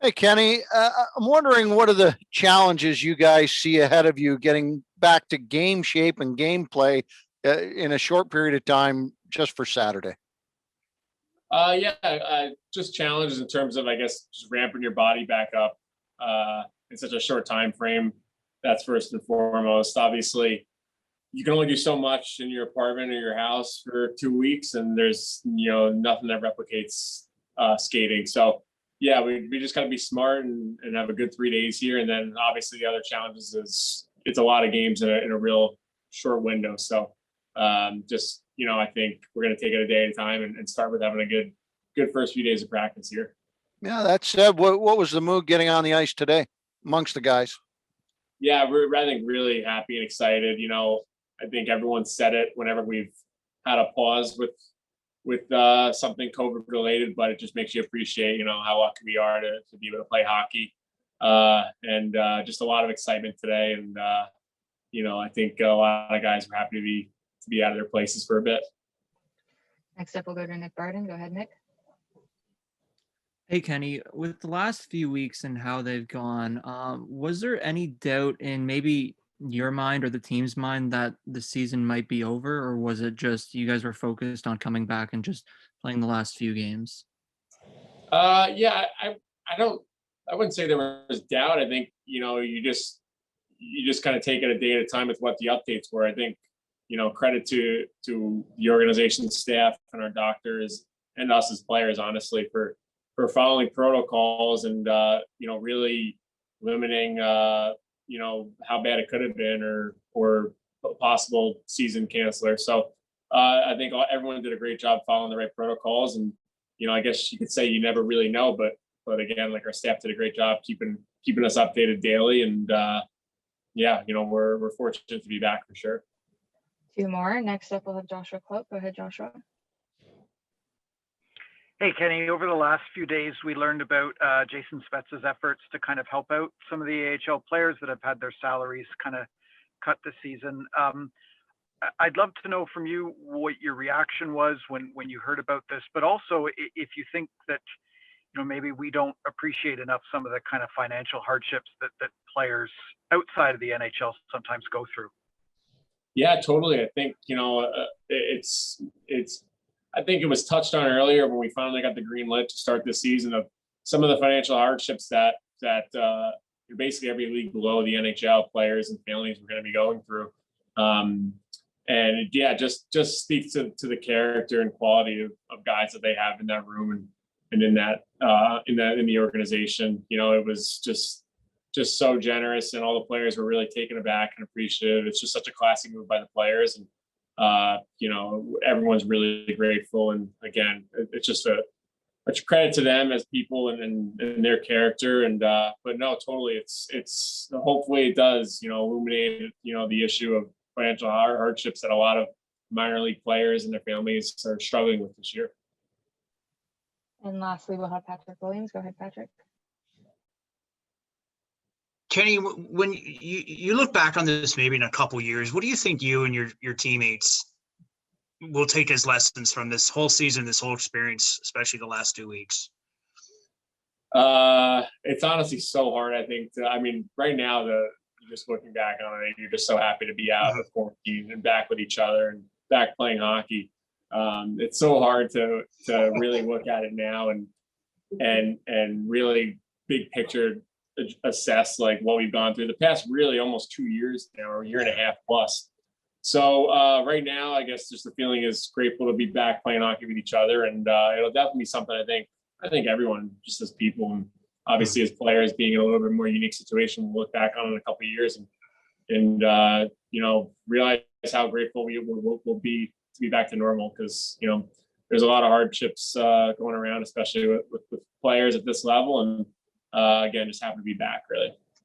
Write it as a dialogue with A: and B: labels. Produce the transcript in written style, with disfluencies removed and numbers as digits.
A: Hey, Kenny, I'm wondering what are the challenges you guys see ahead of you getting back to game shape and gameplay in a short period of time just for Saturday?
B: Yeah, just challenges in terms of, I guess, just ramping your body back up in such a short time frame. That's first and foremost. Obviously, you can only do so much in your apartment or your house for 2 weeks, and there's nothing that replicates skating. So yeah, we just got to be smart and have a good 3 days here, and then obviously the other challenges is it's a lot of games in a real short window. So just I think we're going to take it a day at a time and start with having a good first few days of practice here.
A: Yeah, that said, what was the mood getting on the ice today amongst the guys?
B: Yeah, we're I think really happy and excited. I think everyone said it whenever we've had a pause with something COVID related, but it just makes you appreciate how lucky we are to be able to play hockey, and just a lot of excitement today. And I think a lot of guys were happy to be out of their places for a bit.
C: Next up, we'll go to Nick Barden. Go ahead, Nick.
D: Hey, Kenny, with the last few weeks and how they've gone, was there any doubt in maybe your mind or the team's mind that the season might be over, or was it just you guys were focused on coming back and just playing the last few games?
B: Yeah, I don't I wouldn't say there was doubt. I think you just kind of take it a day at a time with what the updates were. I think credit to the organization staff and our doctors and us as players, honestly, for following protocols and really limiting how bad it could have been or a possible season canceller. So I think everyone did a great job following the right protocols, and I guess you could say you never really know, but again, like, our staff did a great job keeping us updated daily, and yeah, we're fortunate to be back for sure.
C: Two more. Next up, we'll have Joshua Cloak. Go ahead, Joshua.
E: Hey, Kenny, over the last few days, we learned about Jason Spezza's efforts to kind of help out some of the AHL players that have had their salaries kind of cut this season. I'd love to know from you what your reaction was when you heard about this, but also if you think that maybe we don't appreciate enough some of the kind of financial hardships that players outside of the NHL sometimes go through.
B: Yeah, totally. I think it's I think it was touched on earlier when we finally got the green light to start this season of some of the financial hardships that basically every league below the NHL players and families were going to be going through. And yeah, just speaks to the character and quality of guys that they have in that room and in the organization. It was just so generous, and all the players were really taken aback and appreciative. It's just such a classy move by the players, and everyone's really grateful. And again, it's just a credit to them as people and their character. And but no, totally, it's hopefully it does illuminate the issue of financial hardships that a lot of minor league players and their families are struggling with this year.
C: And lastly, we'll have Patrick Williams. Go ahead, Patrick.
F: Kenny, when you look back on this maybe in a couple years, what do you think you and your teammates will take as lessons from this whole season, this whole experience, especially the last 2 weeks?
B: It's honestly so hard. I think right now, just looking back on it, you're just so happy to be out of quarantine and back with each other and back playing hockey. It's so hard to really look at it now and really big picture assess like what we've gone through the past really almost 2 years now, or a year and a half plus. So right now, I guess just the feeling is grateful to be back playing hockey with each other, and it'll definitely be something I think everyone, just as people and obviously as players, being in a little bit more unique situation, we'll look back on in a couple of years and realize how grateful we'll be to be back to normal, because there's a lot of hardships going around, especially with players at this level, and again, just happy to be back, really.